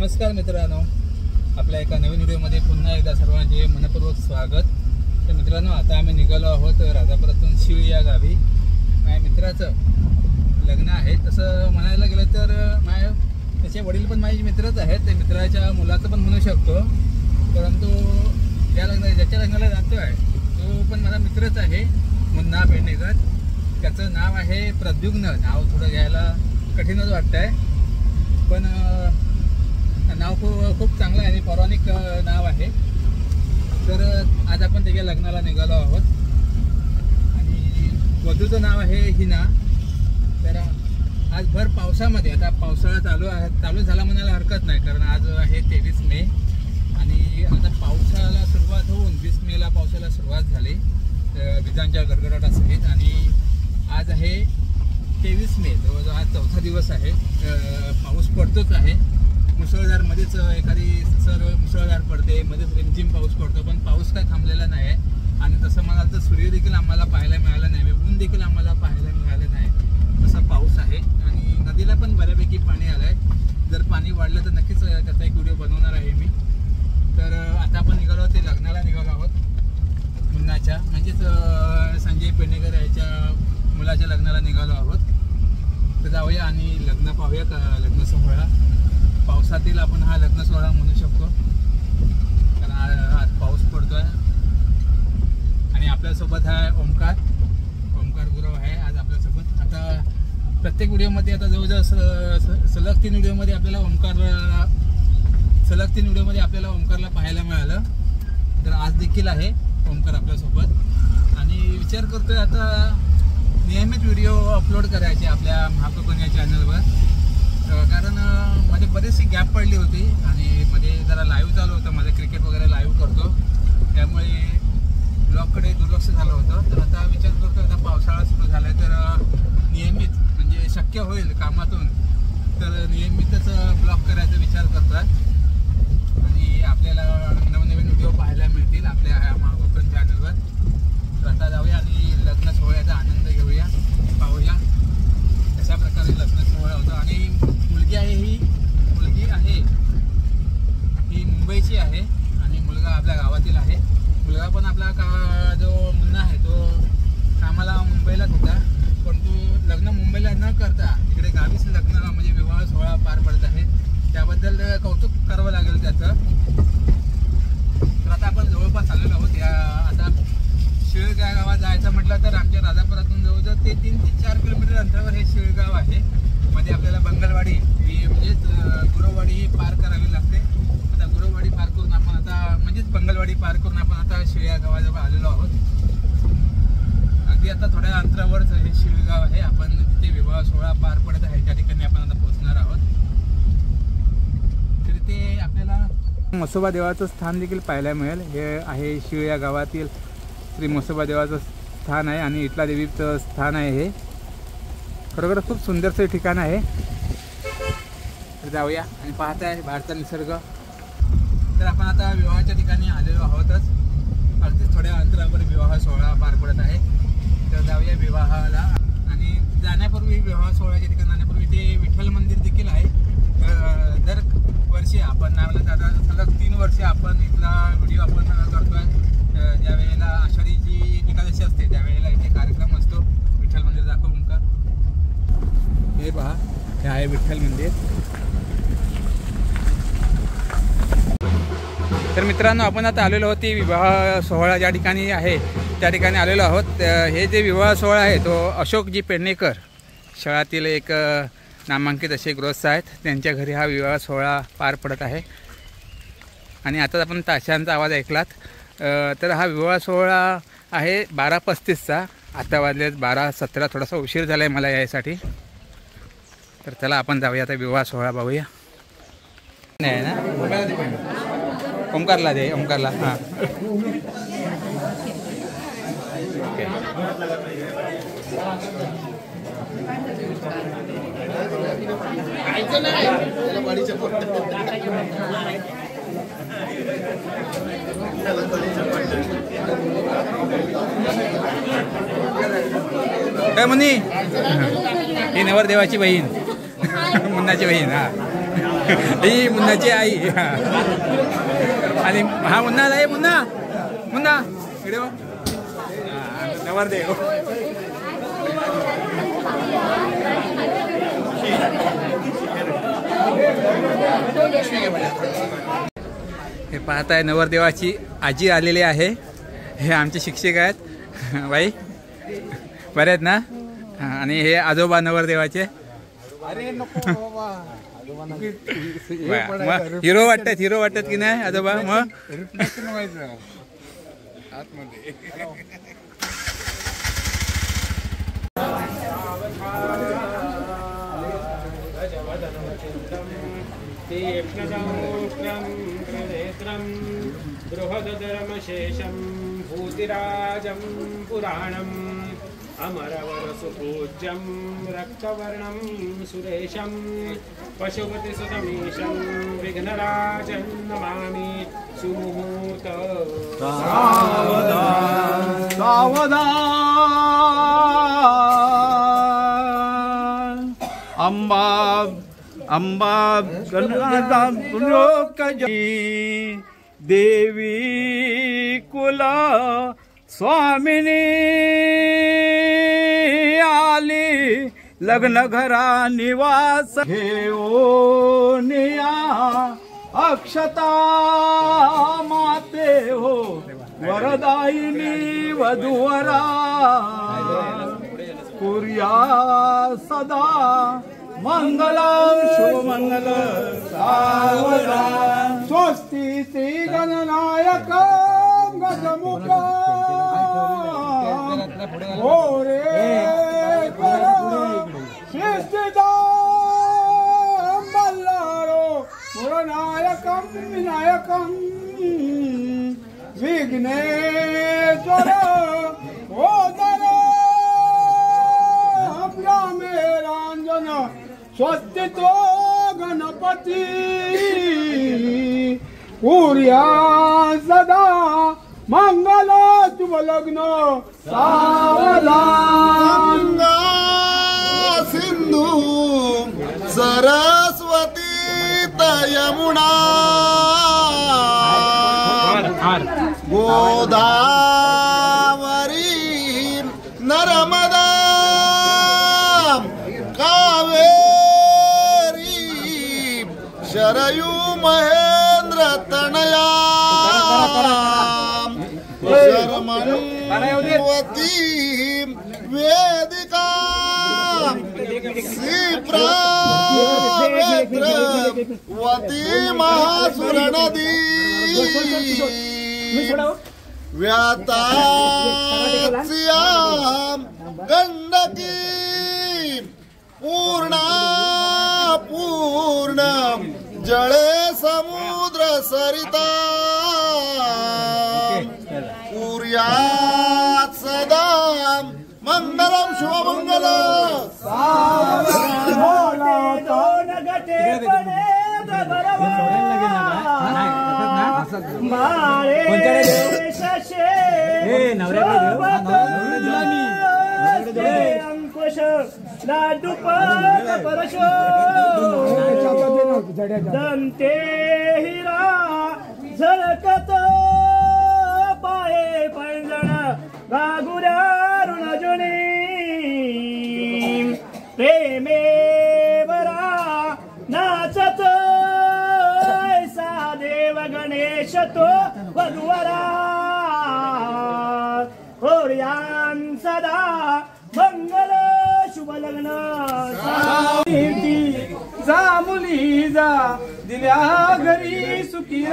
नमस्कार मित्रांनो, आपल्या एका नवीन व्हिडिओमध्ये पुन्हा एकदा सर्वांचे मनपूर्वक स्वागत। तर मित्रांनो, आता आम्ही निघालो आहोत राजापुरातून शिळ या गावी। माझ्या मित्राचं लग्न आहे। तसं म्हणायला गेलं तर त्याचे वडील पण माझे मित्रच आहेत, ते मित्राच्या मुलाचं पण म्हणू शकतो। परंतु ज्याच्या लग्नाला जातो आहे तो पण माझा मित्रच आहे, मुन्ना पेडणेकर। त्याचं नाव आहे प्रद्युम्न। नाव थोडं घ्यायला कठीणच वाटतंय, पण नाव खूप चांगलं आहे आणि पौराणिक नाव आहे। तर आज आपण त्याच्या लग्नाला निघालो आहोत आणि वधूचं नाव आहे हिना। तर आज भर पावसामध्ये, आता पावसाळा चालू झाला म्हणायला हरकत नाही, कारण आज आहे 23 मे आणि आता पावसाला सुरुवात होऊन 20 मेला पावसाला सुरुवात झाली विजांच्या गडगडाटासहित। आणि आज आहे 23 मे, जवळजवळ आज चौथा दिवस आहे। पाऊस पडतोच आहे, मुसळधार, मध्येच एखादी मुसळधार पडते, मध्येच रिमझिम पाऊस पडतो, पण पाऊस काय थांबलेला नाही आहे। आणि तसं म्हणाल तर सूर्य देखील आम्हाला पाहायला मिळाला नाही, ऊन देखील आम्हाला पाहायला मिळालं नाही, असा पाऊस आहे। आणि नदीला पण बऱ्यापैकी पाणी आलं आहे। जर पाणी वाढलं तर नक्कीच त्याचा एक व्हिडिओ बनवणार आहे मी। तर आता आपण निघालो आहोत, ते लग्नाला निघालो आहोत मुन्नाच्या, म्हणजेच संजय पेडणेकर याच्या मुलाच्या लग्नाला निघालो आहोत। तर जाऊया आणि लग्न पाहूया, लग्न सोहळा पावसातील आपण हा लग्न सोहळा म्हणू शकतो, कारण आज पाऊस पडतोय। आणि आपल्यासोबत आहे ओमकार गुरव आहे आज आपल्यासोबत। आता प्रत्येक व्हिडिओमध्ये, आता जवळजवळ सलग 3 व्हिडिओमध्ये आपल्याला ओमकारला पाहायला मिळालं। तर आज देखील आहे ओमकार आपल्यासोबत आणि विचार करतोय आता नियमित व्हिडिओ अपलोड करायचे आपल्या महाप्रभू या चॅनलवर, कारण मध्ये बरीचशी गॅप पडली होती आणि मध्ये जरा लाईव्ह चालू होतं, माझं क्रिकेट वगैरे लाईव्ह करतो, त्यामुळे ब्लॉगकडे दुर्लक्ष झालं होतं। तर आता विचार करतो, आता पावसाळा सुरू झाला आहे तर नियमित, म्हणजे शक्य होईल कामातून तर नियमितच ब्लॉग करायचा विचार करतो आहे आणि आपल्याला नवनवीन व्हिडिओ पाहायला मिळतील आपल्या ह्या महाप्रभू चॅनलवर। तर आता जाऊया आणि लग्न सोहळ्याचा आनंद घेऊया, पाहूया कशा प्रकारे लग्न सोहळा होता। आणि मुलगी आहे ही मुंबईची आहे आणि मुलगा आपल्या गावातील आहे। मुलगा पण आपला जो मुन्ना आहे तो कामाला मुंबईलाच होता, परंतु लग्न मुंबईला न करता इकडे गावीच लग्न म्हणजे विवाह सोहळा पार पडत आहे, त्याबद्दल कौतुक करावं लागेल त्याचं। तर आता आपण जवळपास आलेलो आहोत। आता शिळगाव गावात जायचं म्हटलं तर आमच्या राजापुरातून जवळजवळ ते 3 ते 4 किलोमीटर अंतरावर हे शिळगाव आहे। मध्ये आपल्याला बंगलवाडी ही म्हणजेच गुरववाडी पार करावी लागते। आता गुरववाडी पार करून आपण आता म्हणजेच बंगलवाडी पार करून आपण आता शिळ्या गावाजवळ आलेलो आहोत। अगदी आता थोड्या अंतरावरच हे शिळगाव आहे, आपण तिथे विवाह सोहळा पार पडत आहे त्या ठिकाणी आपण आता पोहोचणार आहोत। तर ते आपल्याला म्हसोबा देवाचं स्थान देखील पाहायला मिळेल। हे आहे शिळ या गावातील श्री म्हसोबा देवाचं स्थान आहे आणि इटला देवीचं स्थान आहे। हे खरोखर खूप सुंदरचं ठिकाण आहे। तर जाऊया आणि पाहताय बाहेरचा निसर्ग। तर आपण आता विवाहाच्या ठिकाणी आलेलो आहोतच, अगदीच थोड्या अंतरावर विवाह सोहळा पार पडत आहे। तर जाऊया विवाहाला। आणि जाण्यापूर्वी, विवाह सोहळ्याच्या ठिकाणी जाण्यापूर्वी इथे विठ्ठल मंदिर देखील आहे। दर वर्षी आपण आता सलग 3 वर्षे आपण इथला व्हिडिओ आपण करतोय। ज्या वेळेला आषाढीची एकादशी असते त्यावेळेला इथे कार्यक्रम असतो। विठ्ठल मंदिर दाखव ओमकार, हे पहा, हे आहे विठ्ठल मंदिर। तर मित्रांनो, आपण आता आलेलो आहोत विवाह सोहळा ज्या ठिकाणी आहे त्या ठिकाणी आलेलो आहोत। हे जे विवाह सोहळा आहे तो अशोकजी पेडणेकर शहरातील एक नामांकित असे गृहस्थ आहेत, त्यांच्या घरी हा विवाह सोहळा पार पडत आहे। आणि आता आपण ताशांचा आवाज ऐकलात। तर हा विवाह सोहळा आहे 12:35चा, आता वाजले 12:17, थोडासा उशीर झाला आहे मला यायसाठी। तर चला आपण जाऊया आता विवाह सोहळा पाहूया। नाही ना, ओमकारला दे, ओमकारला। हां, ओके। काय म्हणी, ही नवरदेवाची बहीण, मुन्नाची बहीण। हां, ही मुन्नाची आई. आणि हा मुन्ना आहे. मुन्ना मुन्ना इकडे नवरदेव. हे पाहताय नवरदेवाची आजी आलेली आहे. हे आमचे शिक्षक आहेत बाई, बरे आहेत ना. आणि हे आजोबा नवरदेवाचे. हिरो वाटतात, हिरो वाटतात की नाही आजोबा. मग बृहदधर्मशेषं भूतिराजं पुराणम् अमरवरसुपूज्यं रक्तवर्णं सुरेशं पशुपतिसुतमीशं विघ्नराजं नमामि सुमुहूर्त. सावधान सावधान अंबा अंबा गणनाथी देवी कुला स्वामिनी आली लग्न घरा निवास घेऊन या अक्षता माते हो वरदायिनी वधूवरा कुर्या सदा मंगलम शुभमंगल सावधान. स्वस्ति श्री गणनायक गजमुख ओरे शिष्टिदां मल्लारो मुरनायकं विनायकं विघ्नेश्वर ओदर रामेरांजन स्वस्तितो गणपति कुर्या सदा मंगल शुभ लग्न सावधान. सिंधू सरस्वती यमुना गोदावरी नर्मदा कावेरी शरयू महेंद्र तनया शर्मणवती वेदिका वती महासुर नदी व्यातास्यां गंडकी पूर्णा पूर्ण जळे समुद्र सरिता कुर्यात् सदा मंगलम शुभमंगल. अंकुश परशो दंते हिरा झळकत पाये पैंजण गागुऱ्या ऋणजुनी प्रेमे बरा नाचत ऐसा देव गणेश तो वधुवरा होर्यान सदा मंगल शुभ लग्न. जा मुली जा दिल्या घरी सुखी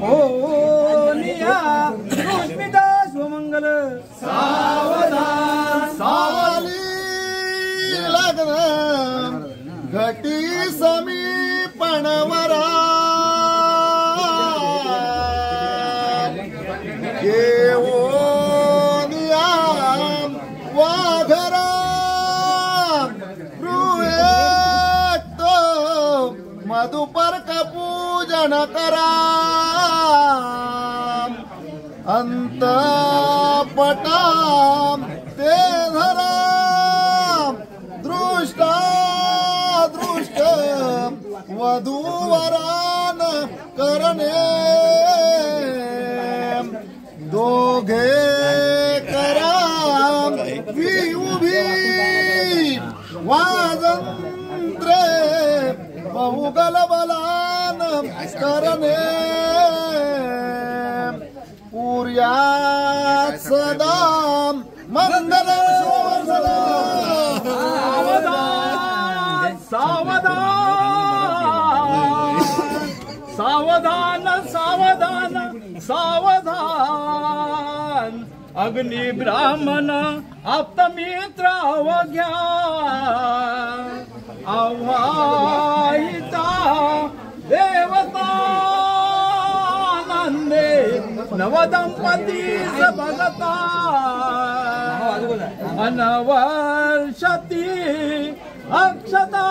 हो निया सुस्मिता स्वमंगल सावधान. सावली लग्न घटी समीपणवरा घेऊनिया वाघरा गृहेतो मधुपर्क पूजन करा अंतपटा ते धरा दृष्टा दृष्ट वधूवरान करणे दोघे करा उभी वाजंत्रे बहुगल बलान करणे पुर्यात सदा मंगल सावधान सावधान सावधान अग्नि ब्राह्मण आप्तमित्र अवघ्या आव्हायिता देवता नंदे नवदंपती बघता अनवर्षती अक्षता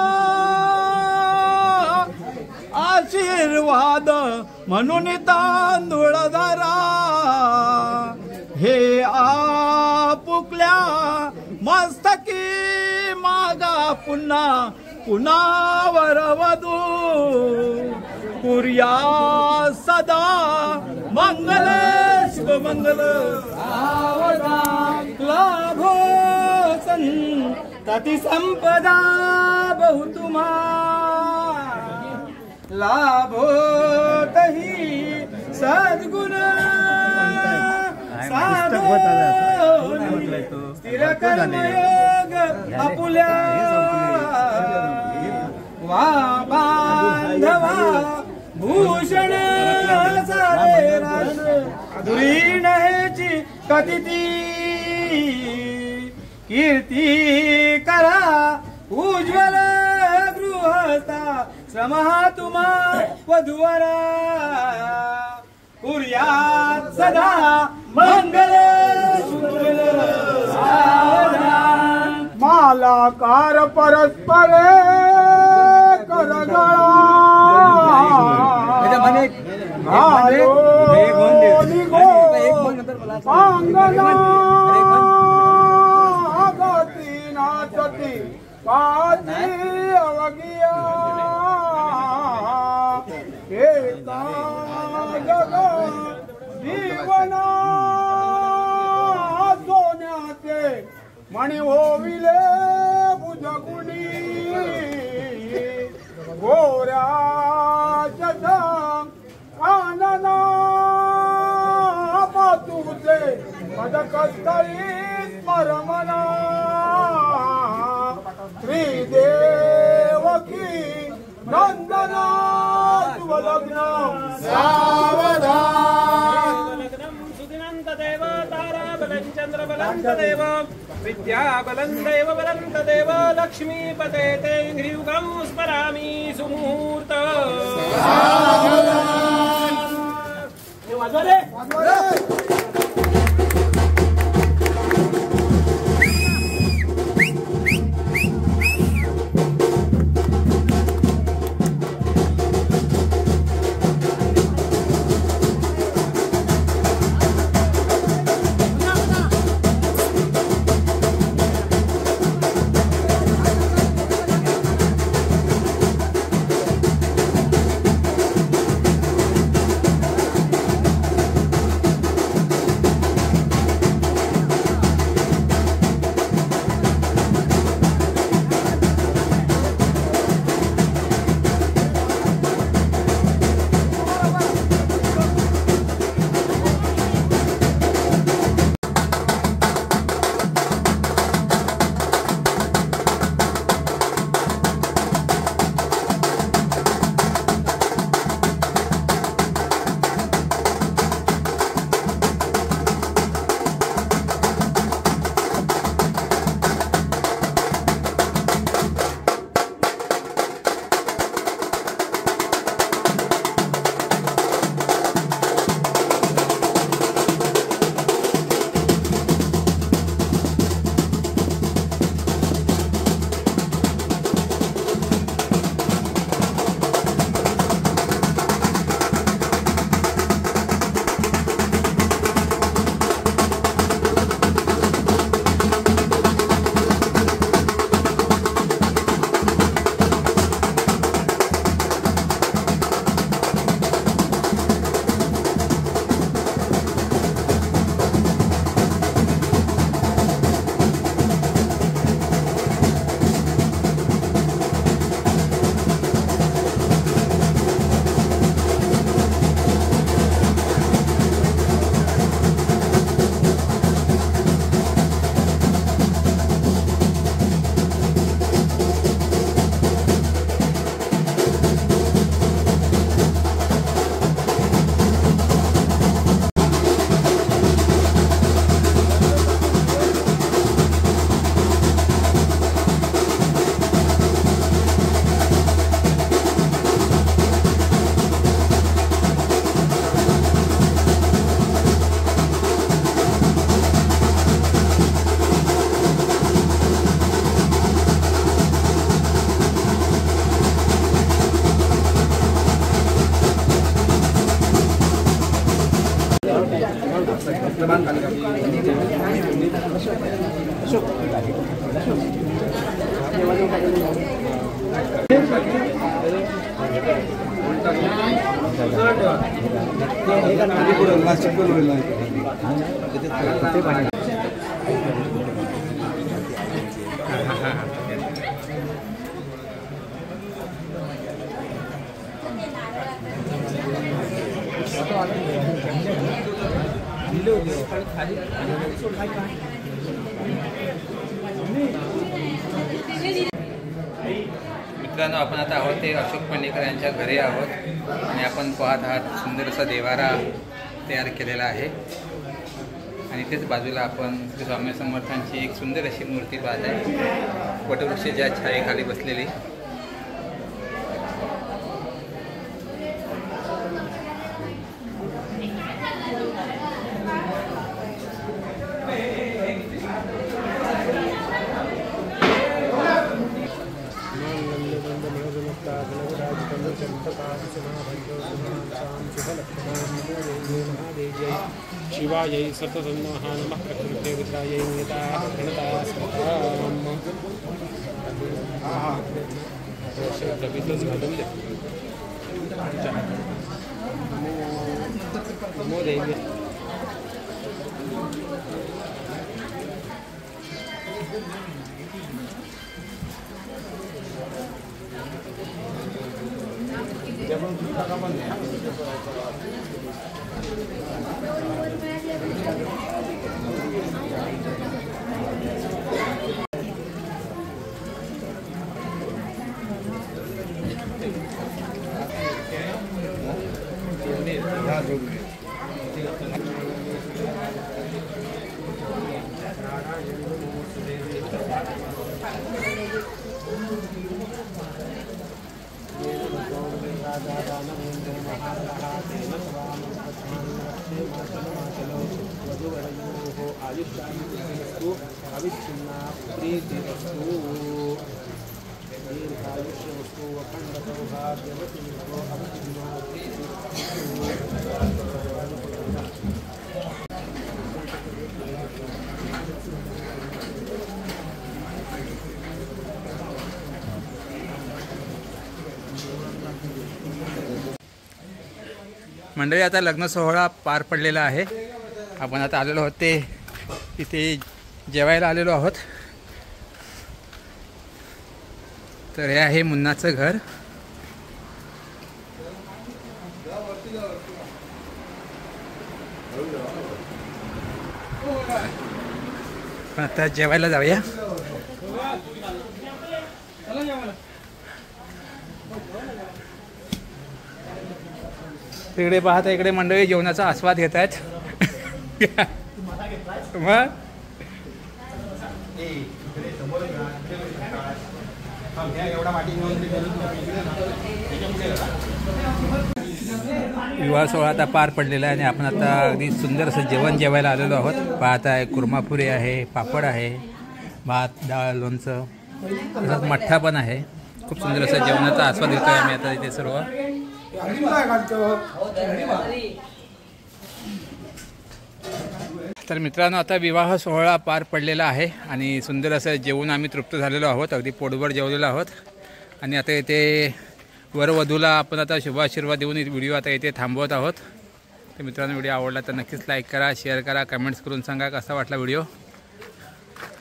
आशीर्वाद म्हणून तांदूळ धरा हे आपुकल्या मस्तकी मागा पुन्हा पुन्हा वरवधू कुर्या सदा मंगल शुभमंगल लाभो संतती संपदा बहुतुमा लाभोतही सद्गुण स्थिर कर्मयोग आपुल्या वा बांधवा भूषण दुरीण हेची कथिती कीर्ती करा उज्ज्वल गृहस्था श्रमहा तुम्हा वधूवरा कुर्यात सदा मंगल सावधान मालाकार परस्परे करगळा गती नाचती पाची अवगिया एका जगत जीवना सोन्याचे मणी होविले बुजगुणी गोऱ्याच्या कानना पातूचे पदकस्थळी स्मरमना श्रीदेवकी नंदना शुभलग्न सावधान सुदिनांत देव तारा बलं चंद्र बलं तदेव विद्या बलं देव बलं तदेव लक्ष्मीपते ते ग्रीवगं स्मरामि सुमुहूर्त मित्रांनो, आपण आता आहोत ते अशोक पेंडेकर यांच्या घरी आहोत आणि आपण पाहत आहात सुंदर असा देवारा तयार केलेला आहे आणि तेच बाजूला आपण श्री स्वामी समर्थांची एक सुंदर अशी मूर्ती पाहत आहे, वटवृक्षाच्या छायेखाली बसलेली. शिवायै सततन्नमः नमः प्रकृते रुद्रायै नियताः प्रणताः स्मृताम् नमो देवी. अविच्छिन्ना प्रीतिरस्तु दीर्घायुष्यवस्तु अखंड सौभाग्यवती अविच्छिन्ना मंडळी, आता लग्न सोहळा पार पडलेला आहे. आपण आता आलेलो आहोत ते इथे जेवायला आलेलो आहोत. तर हे आहे मुन्नाचं घर. आता जेवायला जाऊया. तिकडे पाहता इकडे मंडळी जेवणाचा आस्वाद घेत आहेत. मग विवाह सोहळा आता पार पडलेला आहे आणि आपण आता अगदी सुंदर असं जेवण जेवायला आलेलो आहोत. पाहत आहे कुर्मापुरी आहे, पापड आहे, भात, डाळ, लोणचं, तसंच मठ्ठा पण आहे. खूप सुंदर असं जेवणाचा आस्वाद घेतो आहे आम्ही आता इथे सर्व. तर मित्रांनो, आता विवाह सोहळा पार पडलेला आहे आणि सुंदर असं जेवून आम्ही तृप्त झालेलो आहोत. अगदी पोटभर जेवलेलो आहोत आणि आता इथे वरवधूला आपण आता शुभाशीर्वाद देऊन व्हिडिओ आता इथे थांबवत आहोत. तर मित्रांनो, व्हिडिओ आवडला तर नक्कीच लाईक करा, शेअर करा, कमेंट्स करून सांगा कसा वाटला व्हिडिओ.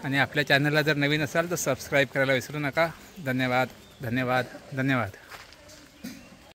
आणि आपल्या चॅनलला जर नवीन असाल तर सबस्क्राईब करायला विसरू नका. धन्यवाद, धन्यवाद, धन्यवाद.